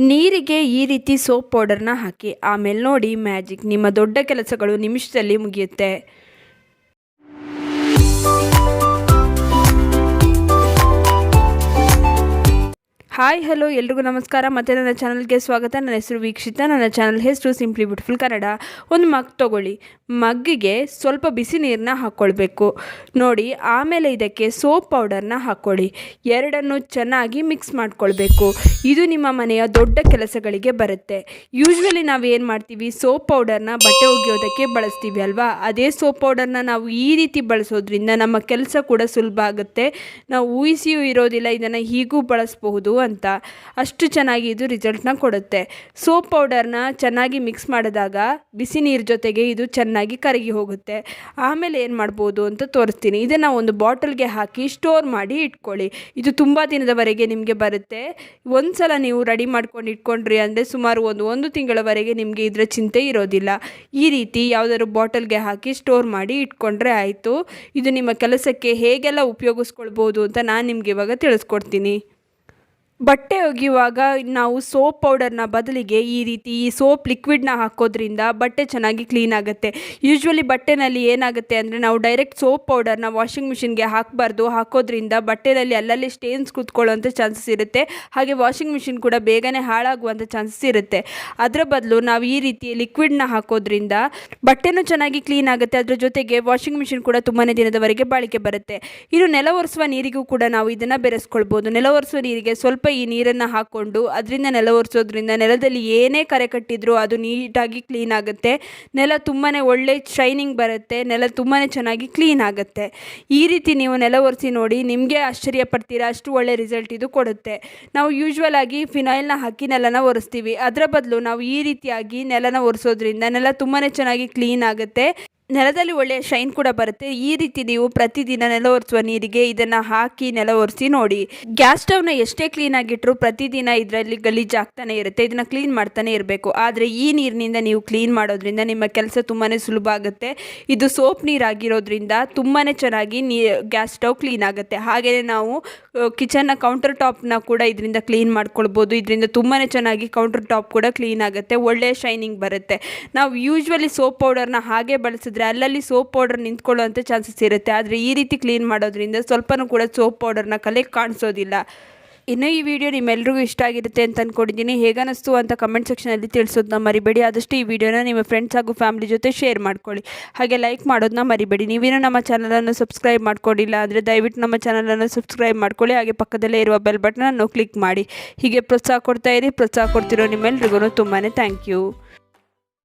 ನೀರಿಗೆ ಈ ರೀತಿ ಸೋಪ್ ಪೌಡರ್ನ ಹಾಕಿ ಆಮೇಲೆ ನೋಡಿ ಮ್ಯಾಜಿಕ್, ನಿಮ್ಮ ದೊಡ್ಡ ಕೆಲಸಗಳು ನಿಮಿಷದಲ್ಲಿ ಮುಗಿಯುತ್ತೆ. ಹಾಯ್ ಹಲೋ ಎಲ್ರಿಗೂ ನಮಸ್ಕಾರ. ಮತ್ತು ನನ್ನ ಚಾನಲ್ಗೆ ಸ್ವಾಗತ. ನನ್ನ ಹೆಸರು ವೀಕ್ಷಿತ. ನನ್ನ ಚಾನಲ್ ಹೆಸರು ಸಿಂಪ್ಲಿ ಬ್ಯೂಟಿಫುಲ್ ಕನ್ನಡ. ಒಂದು ಮಗ್ ತೊಗೊಳ್ಳಿ. ಮಗ್ಗಿಗೆ ಸ್ವಲ್ಪ ಬಿಸಿ ನೀರನ್ನ ಹಾಕ್ಕೊಳ್ಬೇಕು ನೋಡಿ. ಆಮೇಲೆ ಇದಕ್ಕೆ ಸೋಪ್ ಪೌಡರ್ನ ಹಾಕ್ಕೊಳ್ಳಿ. ಎರಡನ್ನು ಚೆನ್ನಾಗಿ ಮಿಕ್ಸ್ ಮಾಡ್ಕೊಳ್ಬೇಕು. ಇದು ನಿಮ್ಮ ಮನೆಯ ದೊಡ್ಡ ಕೆಲಸಗಳಿಗೆ ಬರುತ್ತೆ. ಯೂಶ್ವಲಿ ನಾವು ಏನು ಮಾಡ್ತೀವಿ, ಸೋಪ್ ಪೌಡರ್ನ ಬಟ್ಟೆ ಒಗೆಯೋದಕ್ಕೆ ಬಳಸ್ತೀವಿ ಅಲ್ವಾ. ಅದೇ ಸೋಪ್ ಪೌಡರ್ನ ನಾವು ಈ ರೀತಿ ಬಳಸೋದ್ರಿಂದ ನಮ್ಮ ಕೆಲಸ ಕೂಡ ಸುಲಭ ಆಗುತ್ತೆ. ನಾವು ಊಹಿಸಿಯೂ ಇರೋದಿಲ್ಲ ಇದನ್ನು ಹೀಗೂ ಬಳಸಬಹುದು ಅಂತ. ಅಷ್ಟು ಚೆನ್ನಾಗಿ ಇದು ರಿಸಲ್ಟ್ನ ಕೊಡುತ್ತೆ. ಸೋಪ್ ಪೌಡರ್ನ ಚೆನ್ನಾಗಿ ಮಿಕ್ಸ್ ಮಾಡಿದಾಗ ಬಿಸಿ ನೀರು ಜೊತೆಗೆ ಇದು ಚೆನ್ನಾಗಿ ಕರಗಿ ಹೋಗುತ್ತೆ. ಆಮೇಲೆ ಏನು ಮಾಡ್ಬೋದು ಅಂತ ತೋರಿಸ್ತೀನಿ. ಇದನ್ನು ಒಂದು ಬಾಟಲ್ಗೆ ಹಾಕಿ ಸ್ಟೋರ್ ಮಾಡಿ ಇಟ್ಕೊಳ್ಳಿ. ಇದು ತುಂಬ ದಿನದವರೆಗೆ ನಿಮಗೆ ಬರುತ್ತೆ. ಒಂದು ಸಲ ನೀವು ರೆಡಿ ಮಾಡ್ಕೊಂಡು ಇಟ್ಕೊಂಡ್ರಿ ಅಂದರೆ ಸುಮಾರು ಒಂದು ತಿಂಗಳವರೆಗೆ ನಿಮಗೆ ಇದರ ಚಿಂತೆ ಇರೋದಿಲ್ಲ. ಈ ರೀತಿ ಯಾವುದಾದ್ರು ಬಾಟಲ್ಗೆ ಹಾಕಿ ಸ್ಟೋರ್ ಮಾಡಿ ಇಟ್ಕೊಂಡ್ರೆ ಆಯಿತು. ಇದು ನಿಮ್ಮ ಕೆಲಸಕ್ಕೆ ಹೇಗೆಲ್ಲ ಉಪಯೋಗಿಸ್ಕೊಳ್ಬೋದು ಅಂತ ನಾನು ನಿಮಗೆ ಇವಾಗ ತಿಳಿಸ್ಕೊಡ್ತೀನಿ. ಬಟ್ಟೆ ಒಗೆಯುವಾಗ ನಾವು ಸೋಪ್ ಪೌಡರ್ನ ಬದಲಿಗೆ ಈ ರೀತಿ ಈ ಸೋಪ್ ಲಿಕ್ವಿಡ್ನ ಹಾಕೋದ್ರಿಂದ ಬಟ್ಟೆ ಚೆನ್ನಾಗಿ ಕ್ಲೀನ್ ಆಗುತ್ತೆ. ಯೂಶ್ವಲಿ ಬಟ್ಟೆನಲ್ಲಿ ಏನಾಗುತ್ತೆ ಅಂದರೆ ನಾವು ಡೈರೆಕ್ಟ್ ಸೋಪ್ ಪೌಡರ್ನ ವಾಷಿಂಗ್ ಮಿಷಿನ್ಗೆ ಹಾಕಬಾರ್ದು. ಹಾಕೋದ್ರಿಂದ ಬಟ್ಟೆನಲ್ಲಿ ಅಲ್ಲಲ್ಲಿ ಸ್ಟೇನ್ಸ್ ಕೂತ್ಕೊಳ್ಳೋಂಥ ಚಾನ್ಸಸ್ ಇರುತ್ತೆ. ಹಾಗೆ ವಾಷಿಂಗ್ ಮಿಷಿನ್ ಕೂಡ ಬೇಗನೆ ಹಾಳಾಗುವಂಥ ಚಾನ್ಸಸ್ ಇರುತ್ತೆ. ಅದರ ಬದಲು ನಾವು ಈ ರೀತಿ ಲಿಕ್ವಿಡ್ನ ಹಾಕೋದ್ರಿಂದ ಬಟ್ಟೆನೂ ಚೆನ್ನಾಗಿ ಕ್ಲೀನ್ ಆಗುತ್ತೆ. ಅದರ ಜೊತೆಗೆ ವಾಷಿಂಗ್ ಮಿಷಿನ್ ಕೂಡ ತುಂಬಾ ದಿನದವರೆಗೆ ಬಾಳಿಕೆ ಬರುತ್ತೆ. ಇನ್ನು ನೆಲ ಒರೆಸುವ ನೀರಿಗೂ ಕೂಡ ನಾವು ಇದನ್ನು ಬೆರೆಸ್ಕೊಳ್ಬೋದು. ನೆಲ ಒರೆಸುವ ನೀರಿಗೆ ಸ್ವಲ್ಪ ಈ ನೀರನ್ನು ಹಾಕ್ಕೊಂಡು ಅದರಿಂದ ನೆಲ ಒರೆಸೋದ್ರಿಂದ ನೆಲದಲ್ಲಿ ಏನೇ ಕರೆ ಕಟ್ಟಿದ್ರೂ ಅದು ನೀಟಾಗಿ ಕ್ಲೀನ್ ಆಗುತ್ತೆ. ನೆಲ ತುಂಬಾ ಒಳ್ಳೆ ಶೈನಿಂಗ್ ಬರುತ್ತೆ. ನೆಲ ತುಂಬಾ ಚೆನ್ನಾಗಿ ಕ್ಲೀನ್ ಆಗುತ್ತೆ. ಈ ರೀತಿ ನೀವು ನೆಲ ಒರೆಸಿ ನೋಡಿ, ನಿಮಗೆ ಆಶ್ಚರ್ಯ ಪಡ್ತೀರಾ, ಅಷ್ಟು ಒಳ್ಳೆ ರಿಸಲ್ಟ್ ಇದು ಕೊಡುತ್ತೆ. ನಾವು ಯೂಶ್ವಲ್ ಆಗಿ ಫಿನಾಯಿಲ್ನ ಹಾಕಿ ನೆಲನ ಒರೆಸ್ತೀವಿ. ಅದರ ಬದಲು ನಾವು ಈ ರೀತಿಯಾಗಿ ನೆಲನ ಒರೆಸೋದ್ರಿಂದ ನೆಲ ತುಂಬಾ ಚೆನ್ನಾಗಿ ಕ್ಲೀನ್ ಆಗುತ್ತೆ. ನೆಲದಲ್ಲಿ ಒಳ್ಳೆಯ ಶೈನ್ ಕೂಡ ಬರುತ್ತೆ. ಈ ರೀತಿ ನೀವು ಪ್ರತಿದಿನ ನೆಲ ಒರೆಸುವ ನೀರಿಗೆ ಇದನ್ನು ಹಾಕಿ ನೆಲ ಒರೆಸಿ ನೋಡಿ. ಗ್ಯಾಸ್ ಸ್ಟವ್ನ ಎಷ್ಟೇ ಕ್ಲೀನಾಗಿಟ್ಟರೂ ಪ್ರತಿದಿನ ಇದರಲ್ಲಿ ಗಲೀಜಾಗ್ತಾನೆ ಇರುತ್ತೆ. ಇದನ್ನು ಕ್ಲೀನ್ ಮಾಡ್ತಾನೆ ಇರಬೇಕು. ಆದರೆ ಈ ನೀರಿನಿಂದ ನೀವು ಕ್ಲೀನ್ ಮಾಡೋದ್ರಿಂದ ನಿಮ್ಮ ಕೆಲಸ ತುಂಬಾ ಸುಲಭ ಆಗುತ್ತೆ. ಇದು ಸೋಪ್ ನೀರಾಗಿರೋದ್ರಿಂದ ತುಂಬಾ ಚೆನ್ನಾಗಿ ಗ್ಯಾಸ್ ಸ್ಟವ್ ಕ್ಲೀನ್ ಆಗುತ್ತೆ. ಹಾಗೆಯೇ ನಾವು ಕಿಚನ್ನ ಕೌಂಟರ್ ಟಾಪ್ನ ಕೂಡ ಇದರಿಂದ ಕ್ಲೀನ್ ಮಾಡ್ಕೊಳ್ಬೋದು. ಇದರಿಂದ ತುಂಬಾ ಚೆನ್ನಾಗಿ ಕೌಂಟರ್ ಟಾಪ್ ಕೂಡ ಕ್ಲೀನ್ ಆಗುತ್ತೆ. ಒಳ್ಳೆಯ ಶೈನಿಂಗ್ ಬರುತ್ತೆ. ನಾವು ಯೂಶ್ವಲಿ ಸೋಪ್ ಪೌಡರ್ನ ಹಾಗೆ ಬಳಸಿದ್ರೆ ಅಲ್ಲಲ್ಲಿ ಸೋಪ್ ಪೌಡರ್ ನಿಂತ್ಕೊಳ್ಳುವಂಥ ಚಾನ್ಸಸ್ ಇರುತ್ತೆ. ಆದರೆ ಈ ರೀತಿ ಕ್ಲೀನ್ ಮಾಡೋದ್ರಿಂದ ಸ್ವಲ್ಪನೂ ಕೂಡ ಸೋಪ್ ಪೌಡರ್ನ ಕಲೆ ಕಾಣಿಸೋದಿಲ್ಲ. ಇನ್ನು ಈ ವಿಡಿಯೋ ನಿಮ್ಮೆಲ್ರಿಗೂ ಇಷ್ಟ ಆಗಿರುತ್ತೆ ಅಂತ ಅಂದ್ಕೊಂಡಿದ್ದೀನಿ. ಹೇಗನ್ನಿಸ್ತು ಅಂತ ಕಮೆಂಟ್ ಸೆಕ್ಷನಲ್ಲಿ ತಿಳಿಸೋದನ್ನ ಮರಿಬೇಡಿ. ಆದಷ್ಟು ಈ ವಿಡಿಯೋನ ನಿಮ್ಮ ಫ್ರೆಂಡ್ಸ್ ಹಾಗೂ ಫ್ಯಾಮಿಲಿ ಜೊತೆ ಶೇರ್ ಮಾಡ್ಕೊಳ್ಳಿ. ಹಾಗೆ ಲೈಕ್ ಮಾಡೋದನ್ನ ಮರಿಬೇಡಿ. ನೀವೇನೋ ನಮ್ಮ ಚಾನಲನ್ನು ಸಬ್ಸ್ಕ್ರೈಬ್ ಮಾಡ್ಕೊಂಡಿಲ್ಲ ಅಂದರೆ ದಯವಿಟ್ಟು ನಮ್ಮ ಚಾನಲನ್ನು ಸಬ್ಸ್ಕ್ರೈಬ್ ಮಾಡ್ಕೊಳ್ಳಿ. ಹಾಗೆ ಪಕ್ಕದಲ್ಲೇ ಇರುವ ಬೆಲ್ ಬಟನನ್ನು ಕ್ಲಿಕ್ ಮಾಡಿ. ಹೀಗೆ ಪ್ರೋತ್ಸಾಹ ಕೊಡ್ತಾ ಇರಿ. ಪ್ರೋತ್ಸಾಹ ಕೊಡ್ತಿರೋ ನಿಮ್ಮೆಲ್ರಿಗೂ ತುಂಬಾ ಥ್ಯಾಂಕ್ ಯು.